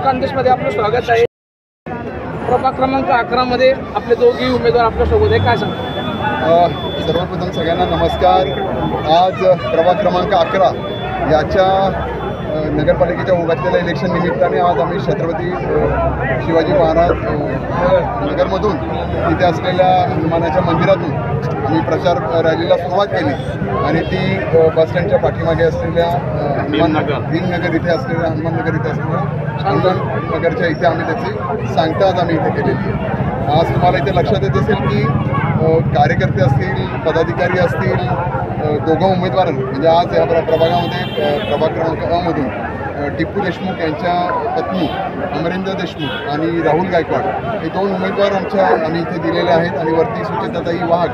खानदेशमध्ये आपलं स्वागत आहे। प्रभाग क्रमांक 11 मध्ये आपले दोघी उमेदवार आपल्या सोबत आहे, काय सांगता? सर्वप्रथम सगळ्यांना नमस्कार। आज प्रभाग क्रमांक 11 याच्या नगरपालिकेच्या उभारलेल्या इलेक्शन निमित्ताने आज आम्ही छत्रपती शिवाजी महाराज नगरमधून तिथे असलेल्या हनुमानाच्या मंदिरातून आम्ही प्रचार रॅलीला सुरुवात केली आणि ती बसस्टँडच्या पाठीमागे असलेल्या भीमनगर इथे असलेल्या हनुमाननगर इथे असलेल्या हनुमाननगरच्या इथे आम्ही त्याची सांगता आज आम्ही इथे केलेली आहे। आज तुम्हाला इथे लक्षात येत असेल की कार्यकर्ते असतील, पदाधिकारी असतील, दोघं उमेदवार म्हणजे आज या प्रभागामध्ये प्रभाग क्रमांक अ मधून टिप्पू देशमुख यांच्या पत्नी अमरेंद्र देशमुख आणि राहुल गायकवाड हे दोन उमेदवार आम्ही इथे दिलेले आहेत आणि वरती सुचेताताई वाहक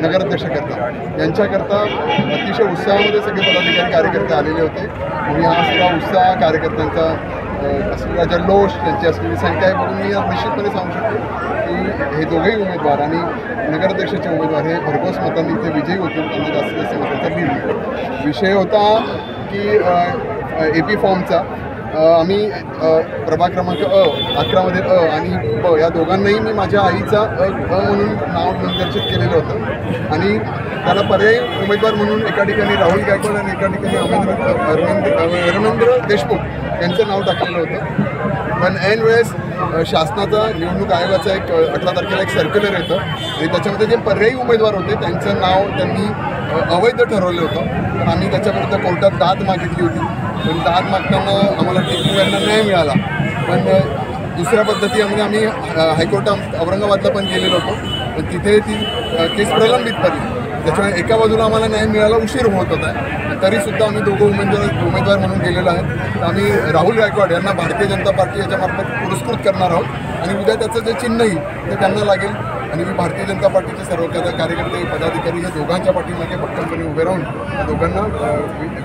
नगराध्यक्षकरता यांच्याकरता अतिशय उत्साहामध्ये सगळे पदाधिकारी कार्यकर्ते आलेले होते आणि हा सगळा उत्साह कार्यकर्त्यांचा असलेला जल्लोष, त्यांची असलेली संख्या बघून मी निश्चितपणे सांगू शकतो की हे दोघेही उमेदवार आणि नगराध्यक्षाचे उमेदवार हे भरघोस मतांनी इथे विजयी होतील, त्यांना जास्तीत जास्त मतांचा लीड मिळेल। विषय होता की AP फॉर्मचा आम्ही प्रभाग क्रमांक 11 मध्ये आणि ब या दोघांनाही मी माझ्या आईचा म्हणून नाव नोंदर्शित केलेलं होतं आणि त्याला पर्यायी उमेदवार म्हणून एका ठिकाणी राहुल गायकवाड आणि एका ठिकाणी अरविंद्र देशमुख यांचं नाव टाकलेलं होतं। पण ऐन वेळेस शासनाचा निवडणूक आयोगाचा 18 तारखेला एक सर्क्युलर येतं आणि त्याच्यामध्ये जे पर्यायी उमेदवार होते त्यांचं नाव त्यांनी अवैध ठरवलं होतं। पण आम्ही त्याच्याविरुद्ध कोर्टात दाद मागितली होती, पण दाद मागताना आम्हाला टिप्पू यांना न्याय मिळाला। पण दुसऱ्या पद्धतीमध्ये आम्ही हायकोर्टात औरंगाबादला पण गेलेलो होतो, पण तिथे ती केस प्रलंबित पडली, त्याच्यामुळे एका बाजूला आम्हाला न्याय मिळायला उशीर होत होता तरीसुद्धा आम्ही दोघं उमेदवार म्हणून गेलेलो आहे। तर आम्ही राहुल गायकवाड यांना भारतीय जनता पार्टी याच्यामार्फत पुरस्कृत करणार आहोत आणि उद्या त्याचं जे चिन्हही ते त्यांना लागेल आणि मी भारतीय जनता पार्टीचे सर्व कार्यकर्ते, पदाधिकारी हे दोघांच्या पाठीमागे भक्कमपणे उभे राहून दोघांना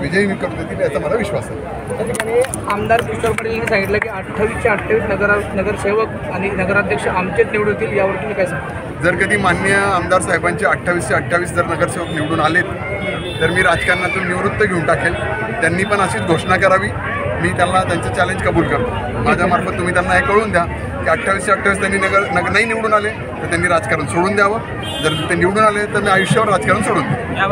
विजयी करून देतील याचा मला विश्वास आहे। त्या ठिकाणी आमदार किशोर पाटील यांनी सांगितलं की 28चे 28 नगरसेवक आणि नगराध्यक्ष आमचेच निवडून येतील, यावर तुम्ही काय सांगता? जर कधी माननीय आमदार साहेबांचे 28चे 28 जर नगरसेवक निवडून आलेत तर मी राजकारणातून निवृत्त घेऊन टाकेल। त्यांनी पण अशीच घोषणा करावी, मी त्यांना त्यांचं चॅलेंज कबूल करतो। माझ्यामार्फत तुम्ही त्यांना हे कळून द्या की 28चे 28 त्यांनी नाही निवडून आले तर त्यांनी राजकारण सोडून द्यावं, जर ते निवडून आले तर मी आयुष्यावर राजकारण सोडून द्या।